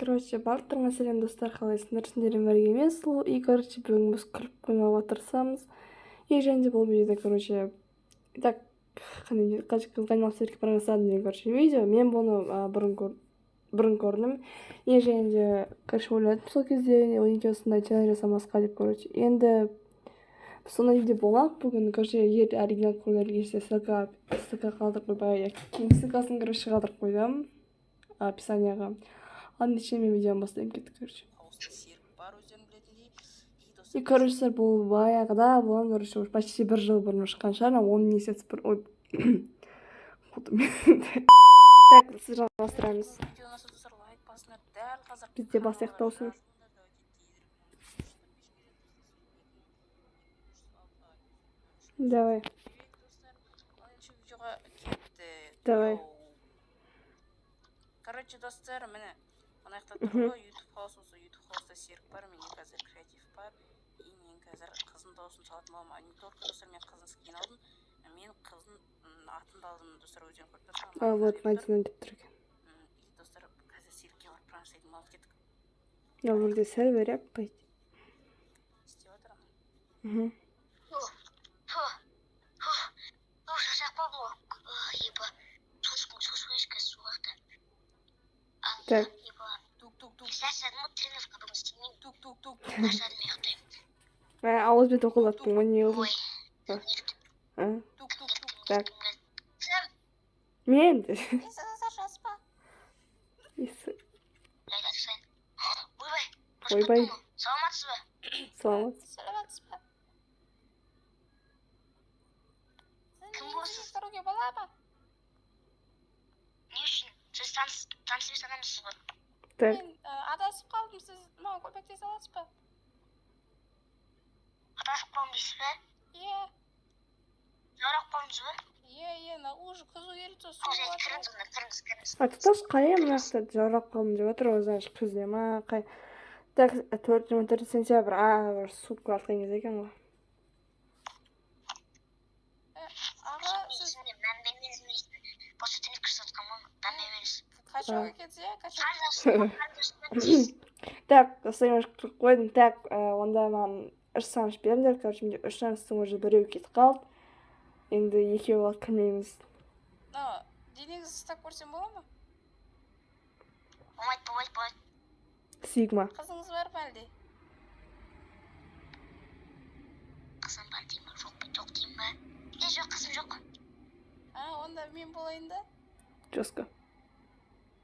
Короче, барлықтарыңа сәлем достар, қалайсыңдар? Сендермен бірге емес, и короче, бүгін біз күліп қоймауға тырысамыз. И және де бұл видеода, короче, так, қаншалық серік программистадым деген, короче, видео. Мен бұны бұрын көрдім. И және де, короче, ойладым сол кезде, неге осындай челлендж жасамасқа деп, короче. Енді сондай видео болмақ бүгін, короче, оригинал көргілерге ссылка қалдырып қойдым. Ссылкасын, короче, қалдырып қойдым описанияға. Андеше мен видеоны бастайын кеттік, короче. И, короче, бұл баяғыда болған, короче, почти бір жыл бұрын шыққан шығар, 10 месяц бір... Ой, так, сіз жалғастырамыз. Бізде бас аяқталсын. Давай. Давай. Короче, достар, міне мынаяқта тұр ғой, YouTube хаусысы, YouTube хауста серік бар, менен қазір креатив бар, и мен қазір қыздың дауысын салатын боламын. Не только достар, мен қыздың скин алдым, мен қыздың атын да алдым, достар, өздерің көріп тұрсыңдар. Вот, Мадина деп тұр екен. И достар, қазір серікке барып праншайдың алып кеттік. Я вроде сәл беріп қойды. Істеп отырмын. Так. Ауызбен тоқылаттың ғой, не қылдың? Так. Мен де. Ойбай. Саламатсыз ба? Саламатсыз ба? Кім болсыз? Көруге бола ба? Не үшін? Сіз таныс адамсыз ба? Так. Мен адасып қалдым, сіз маған көмектесе аласыз ба? Адасып қалдым дейсіз бе? Иә. Жарақ қалдыңыз ба? Иә, уже қызу келді су. Кіріңіз. Атықтас қайы мынақты жарақ қалдым деп отыр, өзі күзде ма, қай. Так, 4 сентябрь, бір су қартқан кез екен ғой. Аға, сіз... Мән бермеңіз. Босы тініп кірсі отқан мұн, мән бермеңіз. Қашауға кетсе, Так, достайымыз қырып қойдым. Так, онда маған 3 саныш беріңдер. Короче, менде 3 саныштың уже біреу кетіп қалды. Енді екеу алып кірмейміз. Денеңізді ұстап көрсем бола ма? Болмайды. Сигма. Қызыңыз бар ма әлде? Қызым бар дейм ба? Жоқ дейм ба? Жоқ, қызым жоқ. Онда мен болайын да? Жосқа.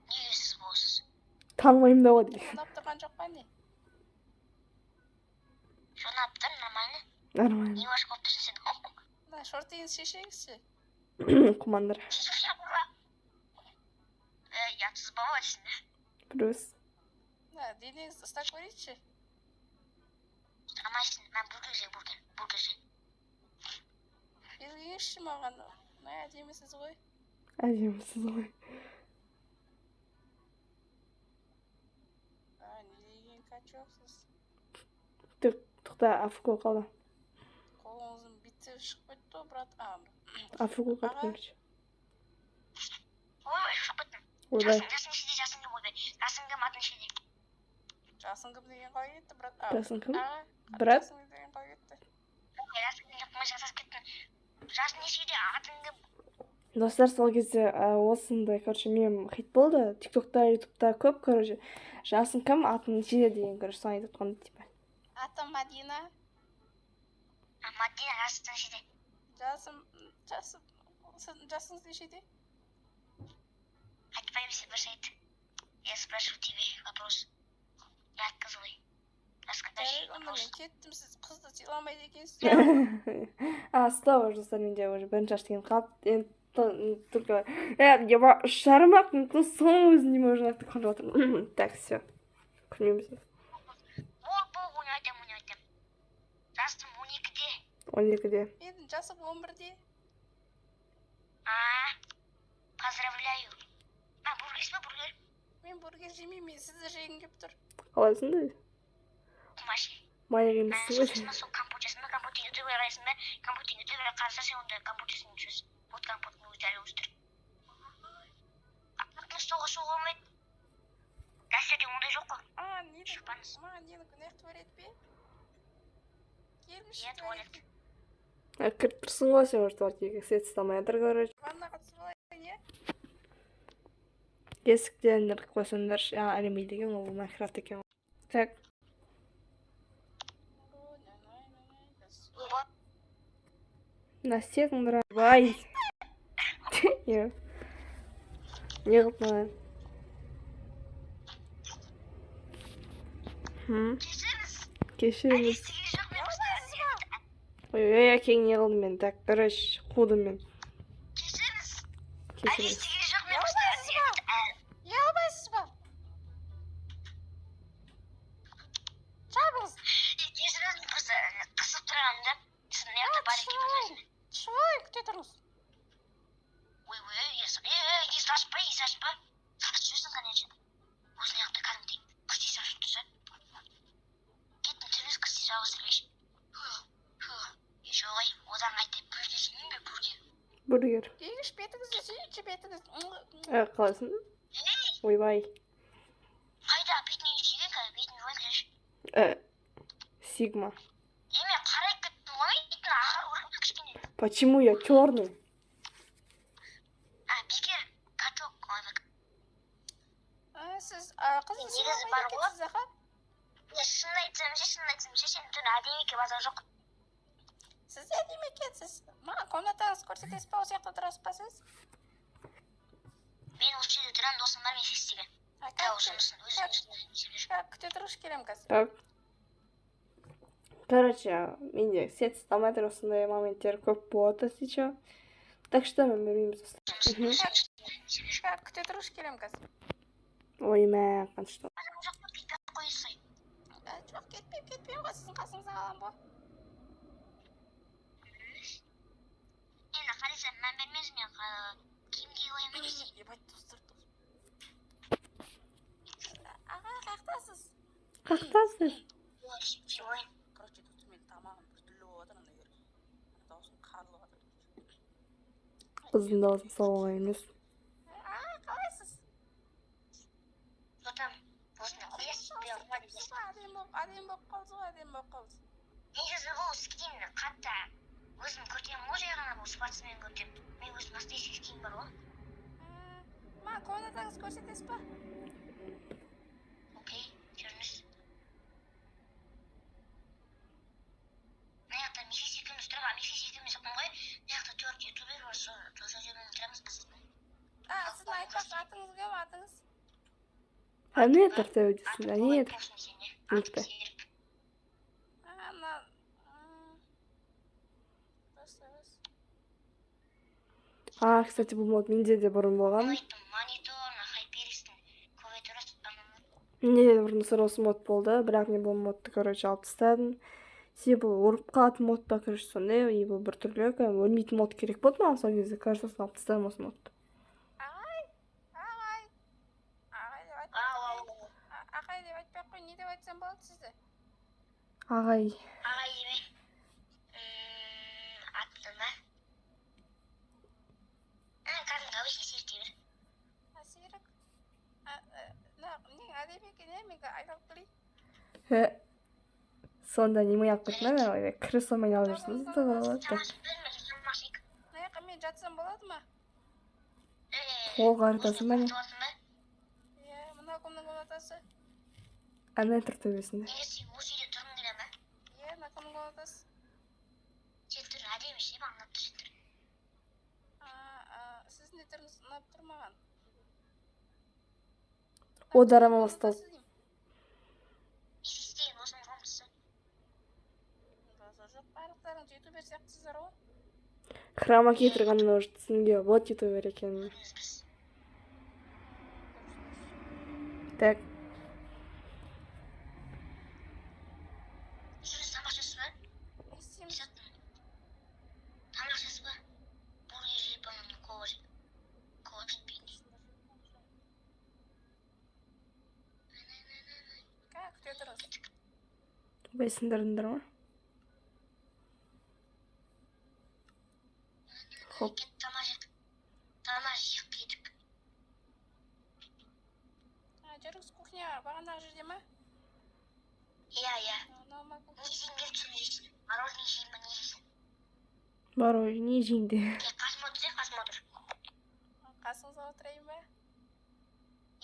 Неге сіз болсыз? Танымаймын да ғой дейді. Жонап тұрған жоқ па не? Жонап тұр, нормально. Нормально. Не баш болып тұрсың сен? Шортыңыз шешеңізші. Құмандар. Ятсыз ба дейсің бе? Плюс. Денеңізді ұстап көрейінші. Ұстамайсың, мен бургер же. Бергенші маған. Әдемісіз ғой. Әдемісіз ғой. Не деген качоксыз. Тұқта афуко қалды. Қолыңыздың битсеп шығып кетті, брат. Афуко қалды. Ой, шығып кеттім. Ойбай. Жасың шеде, жасың кім ойбай. Жасың кім, атын шеде. Жасың кім деген қалай кетті, брат? Жасың кім? Брат? Жасың деген қалай кетті? Жасың кім жоқпын, жасасып кеттім. Жасың нешеде, атын кім? Достар, сол кезде осындай, короче, мем хит болды. Тиктокта, ютубта көп, короче. Жасың кім, атын нешеде деген, короче, соны айтып отқан, типа. Атым Мадина. Мадина, жасың нешеде. Жасыңыз нешеде? Айтпаймын, сен бір сайт. Я спрашиваю тебе вопрос. Я отказывай. Онда мен кеттім, сіз қызды сыйламайды екенсіз. Стоп, достар, менде уже бірінші аштеген қалды. Только... Я шарым-ақ, соның өзінде ме уже айтып қалып отырмын. Так, все. Күлмейміз. Ол, ойнайтам. Жастым 12-де. 12-де. Менің жасым 11-де. Поздравляю. Бургерсіз ба, бургер? Мен бургер жемеймін, мен сізді жегім кеп тұр. Қалайсың да? Құмаши. Майя емессің ғой. Сол компотесін ба, компотен ютубер қарайсың ба, компотен ютубер қараса сен онда компотесін үшіз. Вот компотын өздері өздір. Ақтың соға болмайды. Дәстерде ондай шықпаңыз. маған нені күнәх туалет пе? Келіңізші Иә, туалет. Кіріп тұрсың ғой сен уже туалетке, свет ұстамай жатыр, короче. Ваннаға түсіп алайын, иә? Есіктен іріп қойсаңдаршы. Әлемейді екен ол, Майнкрафт екен. Так, настегіңдір. Бай. Не қылып маған? Кешіріңіз. Ой, әкең не қылды мен? Так, короче, қудым мен. Кешіріңіз. Ұялмайсыз ба? Жабыңыз. Қысып тұрғанымда сіздің мияқта бар екен өзіне. Шой, күте тұрыңыз. Ой, ес ашпа. Сатып жүрсің, конечно. Өзіне мияқта кәдімгідей қыстей сашып тұрса. Кеттің сөйлес, қыстей сауыз сөйлеш. Ешолай, одан қайтып бүрге жеймін бе, бүрге? Бургер. Егіш бетіңізді жейінші бетіңіз. Қаласың? Ойбай. Қайда, бетіне жеген қазір, бетін жуайын келеші. Сигма. Мен қарайып кеттім ғой, иттің ақыры көріп кішкене. Почему я черный? Бекер, каток. Сіз Негізі қызыңыз бар ғой. кетсіз, аға? Шынын айтсам сен түн әдемеке базар жоқ. Сіз әдемі екенсіз. Маған комнатаңыз көрсетесіз ба, осы жақта тұрасыз ба сіз? Мен осы жерде тұрам, досым бар, мен фестиге. Жұмысын Күте тұрғыш келем қазір. Так. Короче, менде свет ұстамай тұр, осындай моменттер көп болады сейчас. Так что мен білмейміз. Күте тұрғыш келем қазір. Ой, мә, қаншты. Жоқ, кетпейм ғой, сіздің қасыңызға қалам ғой. Енді қарайсам, мән бермеңіз, мен киім кие қоямын емес. Ебать, достар. Аға, қақтасыз? Қақтасыз? Короче, достар, мен тамағым бір түрлі болады, ана егер. Даусын қарылып жатыр. Қыздың дауысы салуға емес. Қалайсыз? Отам, осыны қоясыз, Әдем болып қалдыңыз. негізі бұл скин қатта өзім көркем ғой, жай ғана бұл спортсмен көркем. Мен өзім настоящий скин бар ғой. Маған комнатаңыз көрсетесіз ба? Окей, жүріңіз. Мына жақта мифис екеуміз тұрған, мифис екеуміз жоқпын ғой. Мына жақта 4 ютубер бар, сол жерден тұрамыз біз. Сіздің айтпақшы атыңыз кім, атыңыз? Не тартау дейсің, не Никто. Кстати, бұл мод менде де бұрын болған. Монитор, хайперистің клавиатурасы. Менде де бұрын осы мод болды, бірақ мен бұл модты, короче, алып тастадым. Себебі бұл ұрып қалатын мод па, короче, сондай, и бұл бір түрлі, өлмейтін мод керек болды маған сол кезде, кажется, алып тастадым осы модты. Ағай деп айтпай қой, не деп айтсам болады сізді? Ағай. Ағай деме. Атты ма? Кәдімгі әуесіне серік дей бер. Серік? Нең әдеп екен, мен айналып келейін. Сонда неме алып кеттің, кірі солмен алып жүрсің. Мына жаққа мен жатсам болады ма? Ол қарытасы ма не? Иә, мына кімнің комнатасы? Әне тұр төбесінде. Егер сен осы үйде тұрғың келе ме? Иә, мына кімнің комнатасы? Сен түрің әдемі ше, маған ұнап тұр сен түрің. Сіздің де түріңіз ұнап тұр маған. О, дарама басталды. Мифистеген осының комнатасы. Жоқ, барлықтарыңыз ютубер сияқтысыздар ғой. Храма кетірғанын уже түсінге, вот ютубер екенін. Так. Жүріңіз тамақшасы ба? Не істейміз? Тамақшасы ба? Бургер жеп, кола жеп. Кола жетпейді. Күте тұрыңыз. Байсыңдарыңдар ма? Хоп. Тамақ жеп кетіп. Жүріңіз кухня бағанағы жерде ма? Иә, иә. Нормально. Не жейін келіп сөйлесесің. Мороженое жейін ба, не жейсің? Мороженое не жейді. Қасыма отырсай, қасыма отыр. Қасыңызға отырайын ба?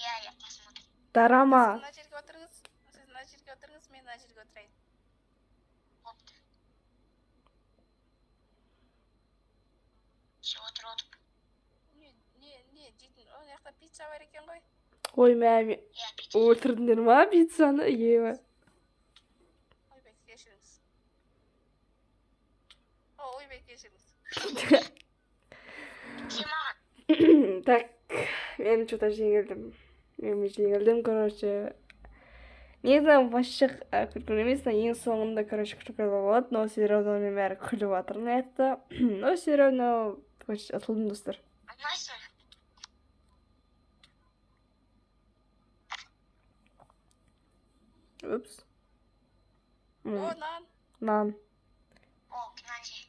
Иә, иә, қасыма отыр. Дарама. Сіз мына жерге отырыңыз. Сіз мына жерге отырыңыз, мен мына жерге отырайын. Бопты. Ше отырып. Не дейтін, ол жақта пицца бар екен ғой. Ой, мәме. Иә, пицца. Отырдыңдар ма пиццаны? Ева. Ойбай, кешіріңіз. Ойбай, кешіріңіз. Сен маған. Так, мен что-то жеңілдім, короче. Негізі басшық күлкілі емес, ең соңында, короче, күлкілі болады, но все равно мен бәрі күліп жатырмын айтты. Но все равно, короче, атылдым достар. Алмайсың? Упс. О, нан. Нан. О, нан же.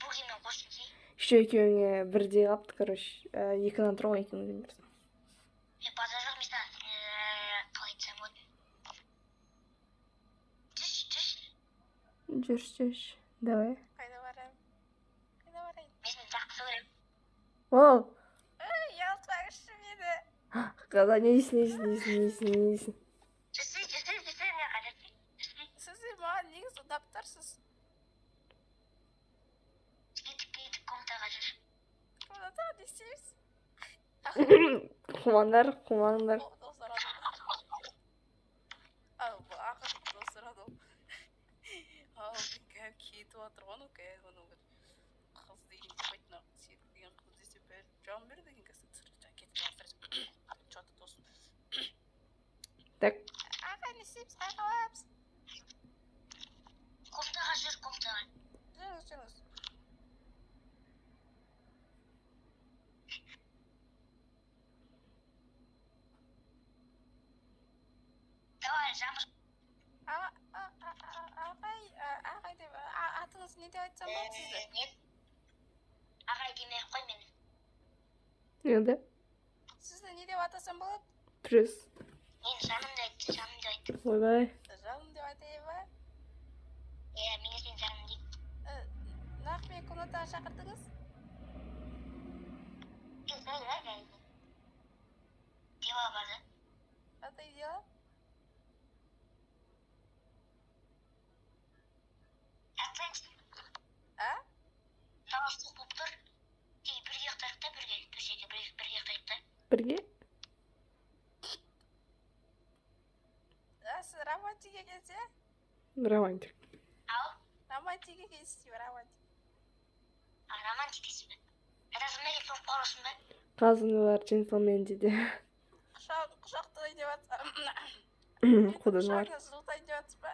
Бургермен қосып жей. Еще екеуіңе бірдей қапты, короче. Екі нан тұр ғой, екеуіңе демерсің. Базар жоқ емес, қалай айтсам болады. Жүріс. Давай. Қайда барайын? Мен сені жақсы көремін. Оу. Ұялтпаңызшы мені. Қаза, не дейсің? Жүрсей, мен қайда. Сіздер маған негізі ұнап тұрсыз. Кетіп комнатаға жүр. Комнатаға не істейміз? Қумаңдар. Достар адым. Бұл ақыр достар адым. Кәп кетіп жатыр ғой, оның бір қыз деген депайтына, серік деген қыз десе бәрі жан бер деген кәсіп түсірді. Кетіп жатыр. Что-то тосын. Так. Ағай, не істейміз? Қайға барамыз? Комнатаға жүр, комнатаға. Жүріңіз. Давай, жаңбыр. Ағай деп, атыңыз не деп айтсам болады сізді? Нет. Ағай демей қой мені. Енді? Сізді не деп атасам болады? Плюс. Мен жанымды айтты. Ойбай. Жаным деп айтайын ба? Иә, менің сен жаным дейді. Нақ мен комнатаға шақырдыңыз? Дела барды. Қандай дела? Таластық болып тұр. Бірге ұйықтайық та, төсекте бірге ұйықтайық та. Бірге? Сіз романтик екенсіз, иә? Романтик. Ау? Романтик екенсіз бе, романтик? Романтик дейсің бе? Айтасың ба, ертең қорасың ба? Қазыны бар, джентльмен дейді. Құшақтайын деп жатсам. Құдын бар. Құшағыңыз жылтайын деп жатсыз ба?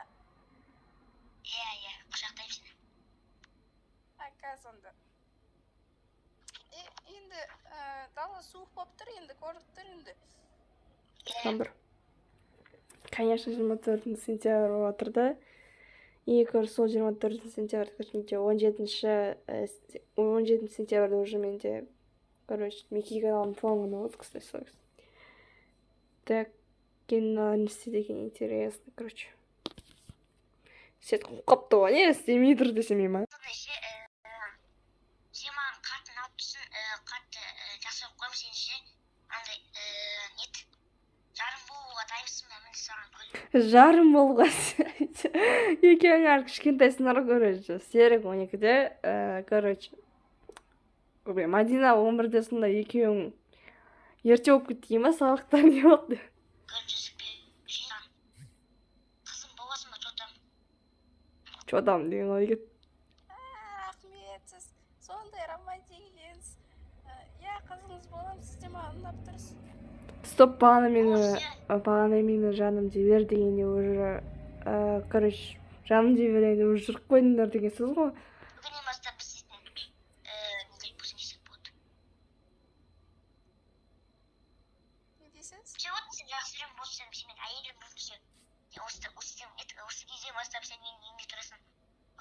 Иә, құшақтаймын сені. Сонда. Енді дала суық болып тұр, енді көріп тұр енді. Жаңбыр. Конечно, 24 сентябрь болып отырды. И, короче, сол 24 сентябрь, менде 17 сентябрьда уже менде, короче, Микки каналының туған күні болды, кстати. Так, кино не істеді екен, интересно, короче. Сет қапты ғой, не істемей тұр десемей ма? Сен маған қатын алып тұрсың, қатты жақсы қойып қойым сен ше, андай, нет, жарым болуға дайынсың ба, мен саған көйлем. Жарым болуға екеуің әлі кішкентайсыңдар ғой, короче. Серік 12-де, короче, Мадина 11-де сонда екеуің ерте болып кетті ма, сабақтар не болды? Қызым боласың ба, чотам? Чотам деген ой кет. Рахмет, сіз сондай романтик екенсіз. Иә, қызыңыз боламын, сіз де маған ұнап тұрсыз. Стоп, бағана мені жаным дебер дегенде уже, короче, жаным дебер дегенде уже жүріп қойдыңдар деген сөз ғой. Бүгіннен бастап біз сіздің неге болсын десек болады. Не дейсіз? Ше вот сен жақсы жүрем болсын, сен мен әйелім болсын. Осы кезден бастап сен менің үйімде тұрасың.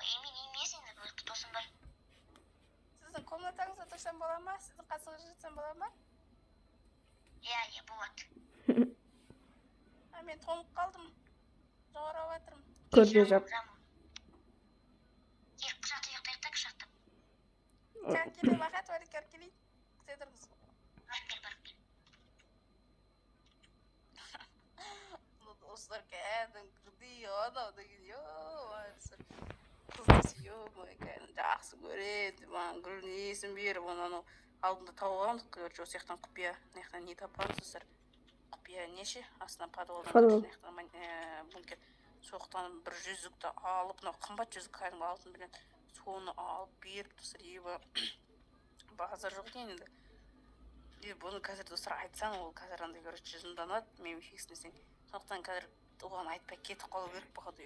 Мен емес енді, досым бар. Сіздің комнатаңызда тұрсам бола ма? Сіздің қасыңызда жатсам бола ма? Иә, болады. Мен тоңып қалдым. жоғарылап жатырмын. Көрпе жап. Еріп жатып ұйықтайық та кішаттап. Келе бақат бар екен, келейін. Күте тұрмыз. Барып кел, барып кел. Бұл достар кәдімгідей анау деген, қызды сүйемін, кәдімгі жақсы көреді, маған гүлдің есін беріп, оны анау алдында тауып алғандық, короче, осы жақтан құпия, мына жақтан не тапқанбыз достар. Құпия неше? Астынан подвалдан Подвал. бункер. Соқтан бір жүзікті алып, мынау қымбат жүзік кәдімгі алтын білен, соны алып беріп достар, базар жоқ дейін енді. Бұны қазір достар айтсаң, ол қазір андай короче жынданады, мен фиксін десең. Сондықтан қазір оған айтпай кетіп қалу керек походу.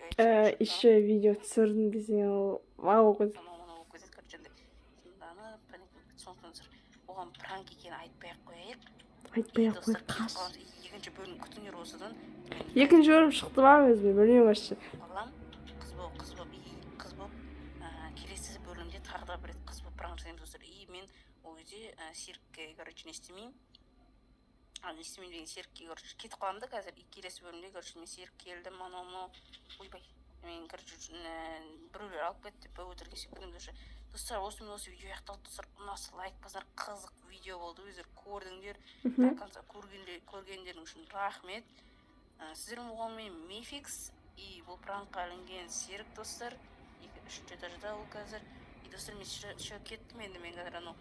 Еще видео түсірдім десең, ол вау қыз. Анау көзет короче андай жынданып, сондықтан достар оған пранк екенін айтпай-ақ қояйық. Айтпай-ақ қой, қаш. Екінші бөлім күтіңдер осыдан. Екінші бөлім шықты ма өзіме, білмеймін вообще. Балам, қыз болып, келесі бөлімде тағы да бір рет қыз болып пранк жасаймыз достар. Мен ол кезде серікке, короче, не істемеймін деген серікке, короче, кетіп қаламын да қазір. Келесі бөлімде, короче, мен серік келдім, анау, ойбай. Мен, короче, біреулер алып кетті, бәу өтірген секілдім достар. Осымен осы видео аяқталды достар. Ұнаса лайк басар, қызық видео болды, өздер көрдіңдер. Көргендерің үшін рахмет. Сіздердің болғанмен Мификс и бұл пранкқа ілінген серік достар. 3-ші этажда ол қазір. Достар, мен кеттім енді, мен қазір анау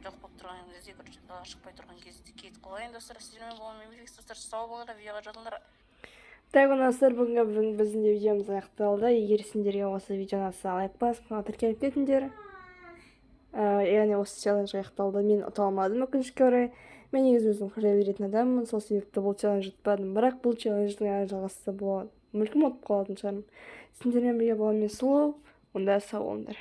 жоқ болып тұрған кезде, короче, далаға шықпай тұрған кезде кетіп қалайын достар. Сіздермен болғанмен Мификс достар, сау болыңдар, видеоға жазылыңдар. Так, достар, бүгінгі біздің де видеомыз аяқталды. Егер сендерге осы видео ұнаса, лайк басып, тіркеліп кетіңдер. Яғни осы челлендж аяқталды. Мен ұта алмадым өкінішке орай. Мен негізі өзім қыжай беретін адаммын, сол себепті бұл челлендж ұтпадым. Бірақ бұл челлендждің әлі жалғасы болады. Мүлкім ұтып қалатын шығармын. Сендермен бірге болған мен Сұлу, онда сау болыңдар.